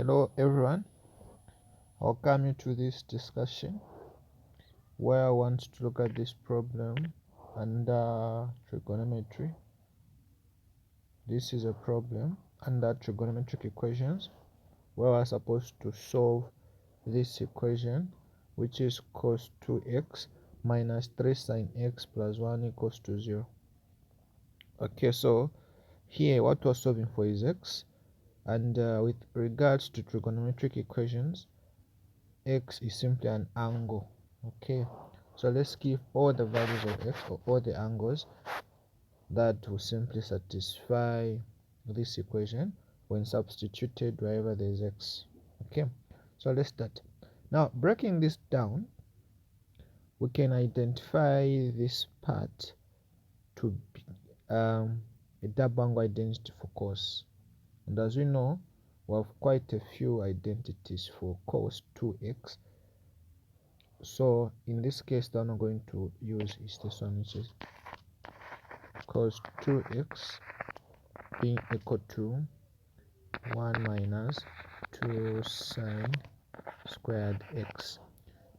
Hello everyone, welcome you to this discussion where I want to look at this problem under trigonometry. This is a problem under trigonometric equations where we're supposed to solve this equation, which is cos 2x minus 3 sin x plus 1 equals to 0. Okay, so here what we're solving for is x, and with regards to trigonometric equations, x is simply an angle. Okay, so let's give all the values of x, or all the angles that will simply satisfy this equation when substituted wherever there is x. Okay, so let's start. Now, breaking this down, we can identify this part to be a double angle identity for cos, and as we know, we have quite a few identities for cos 2x. So in this case, the one I'm going to use is this one, which is cos 2x being equal to 1 minus 2 sine squared x.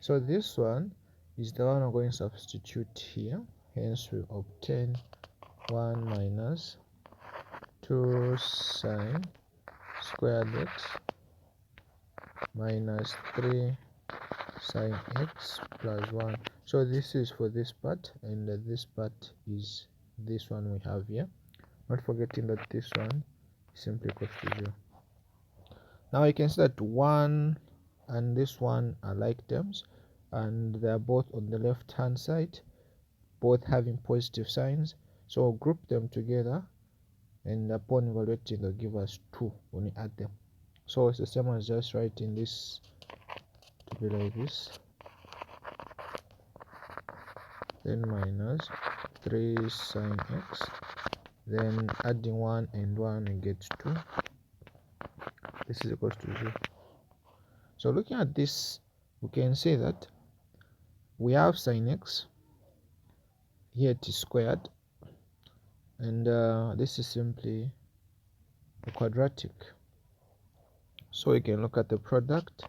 So this one is the one I'm going to substitute here. Hence we obtain 1 minus 2 sine squared x minus 3 sine x plus 1. So this is for this part, and this part is this one we have here, not forgetting that this one is simply equals to 0. Now you can see that 1 and this one are like terms, and they are both on the left hand side, both having positive signs, so we'll group them together, and upon evaluating they'll give us 2 when we add them. So it's the same as just writing this to be like this, then minus 3 sine x, then adding 1 and 1 we get 2. This is equals to 0. So looking at this, we can say that we have sine x, here it is squared, and this is simply a quadratic. So we can look at the product.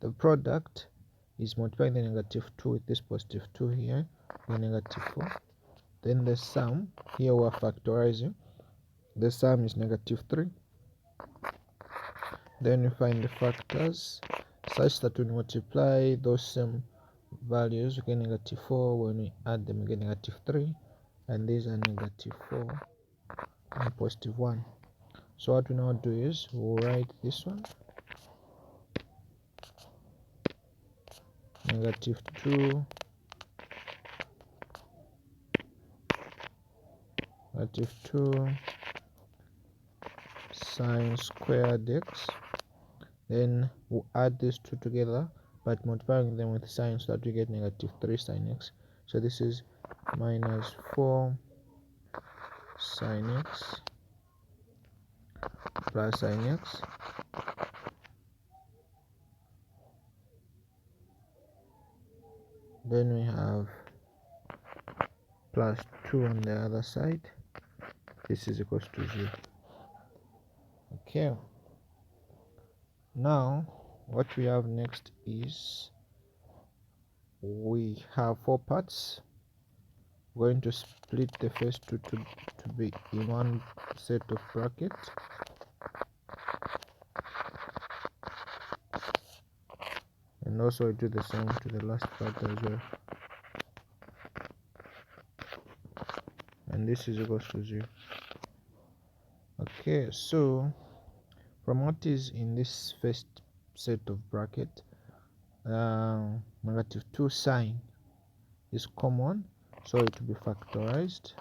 The product is multiplying the negative 2 with this positive 2 here, the negative 4. Then the sum, here we are factorizing, the sum is negative 3. Then we find the factors such that when we multiply those same values, we get negative 4. When we add them, we get negative 3. And these are negative 4 and positive 1. So what we now do is we'll write this one, negative 2, negative 2 sine squared x. Then we'll add these two together, but multiplying them with sine, so that we get negative 3 sine x. So this is minus 4 sine x plus sine x. Then we have plus 2 on the other side. This is equals to 0. Okay, now what we have next is we have 4 parts. We're going to split the first two to be in one set of brackets, and also do the same to the last part as well, and this is equals to 0. Okay, so from what is in this first set of bracket, negative 2 sine is common, so it will be factorized,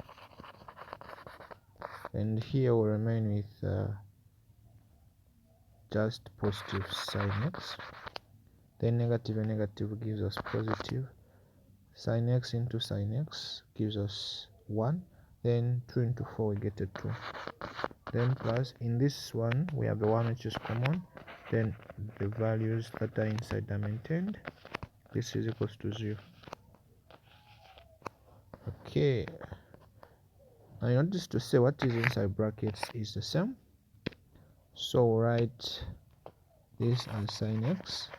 and here will remain with just positive sine x. Then negative and negative gives us positive. Sine x into sine x gives us 1. Then 2 into 4 we get a 2. Then plus, in this one we have the one which is common, then the values that are inside are maintained. This is equals to 0. Okay, I notice to say what is inside brackets is the same, So write this as sin x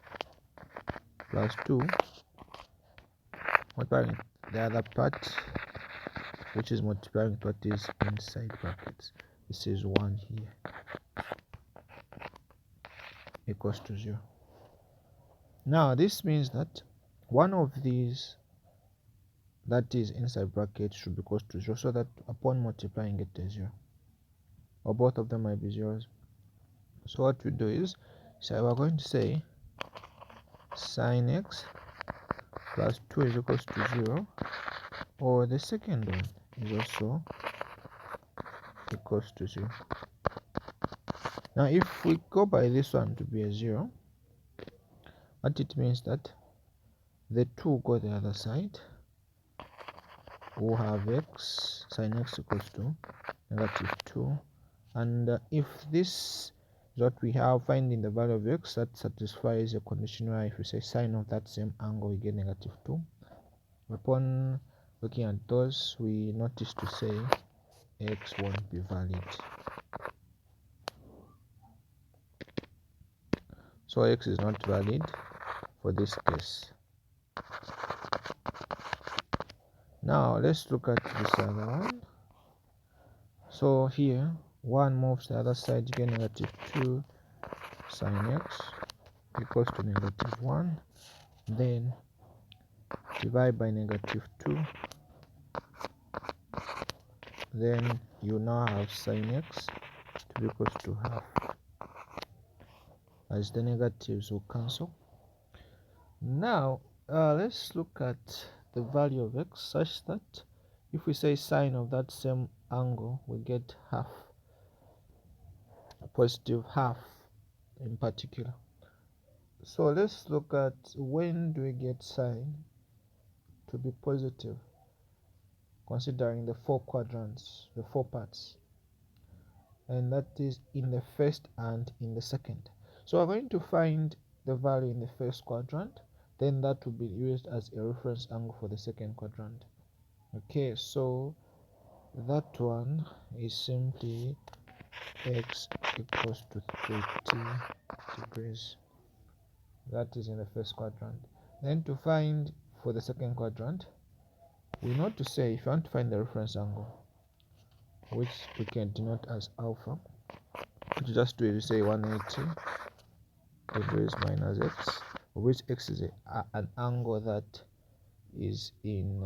plus 2 multiplying the other part, which is multiplying what is inside brackets. This is 1 here, equals to 0. Now this means that one of these that is inside bracket should be equals to 0, so that upon multiplying it is 0, or both of them might be zeros. So what we do is, so we're going to say sin x plus 2 is equals to 0, or the second one is also equals to 0. Now if we go by this one to be a 0, what it means that the 2 go the other side, we'll have x, sin x equals to -2, and if this is what we have, finding the value of x that satisfies a condition where if we say sine of that same angle we get -2. Upon looking at those, we notice to say x won't be valid. So x is not valid for this case. Now let's look at this other one. So here 1 moves the other side, you get -2 sin x equals to -1, then divide by -2, then you now have sin x to be equals to half, as the negatives will cancel. Now let's look at the value of x such that if we say sine of that same angle, we get half, a positive half in particular. So let's look at when do we get sine to be positive, considering the 4 quadrants, the 4 parts, and that is in the first and in the second. So we're going to find the value in the first quadrant, then that will be used as a reference angle for the second quadrant. Okay, so that one is simply x equals to 30 degrees. That is in the first quadrant. Then to find for the second quadrant, we know to say, if you want to find the reference angle, which we can denote as alpha, what you just do is you say 180 degrees minus x, which x is an angle that is in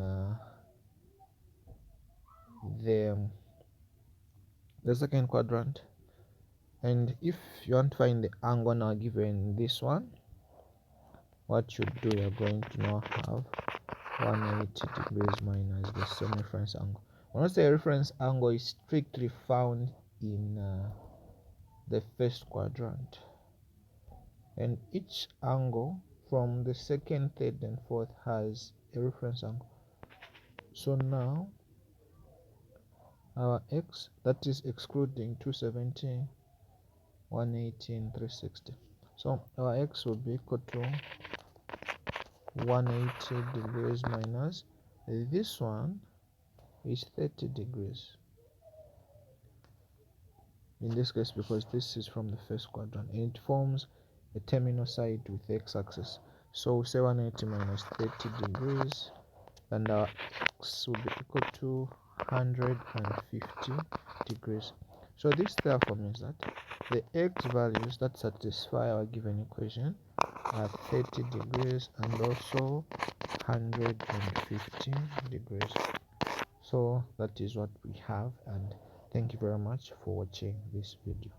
the second quadrant. And if you want to find the angle now given this one, what you do, you're going to now have 180 degrees minus the same reference angle. When I say reference angle is strictly found in the first quadrant, and each angle from the second, third and fourth has a reference angle. So now our x, that is excluding 270, 180 and 360, so our x will be equal to 180 degrees minus this one is 30 degrees in this case, because this is from the first quadrant and it forms a terminal side with x-axis. So say 180 minus 30 degrees, and our x will be equal to 150 degrees. So this therefore means that the x values that satisfy our given equation are 30 degrees and also 150 degrees. So that is what we have, and thank you very much for watching this video.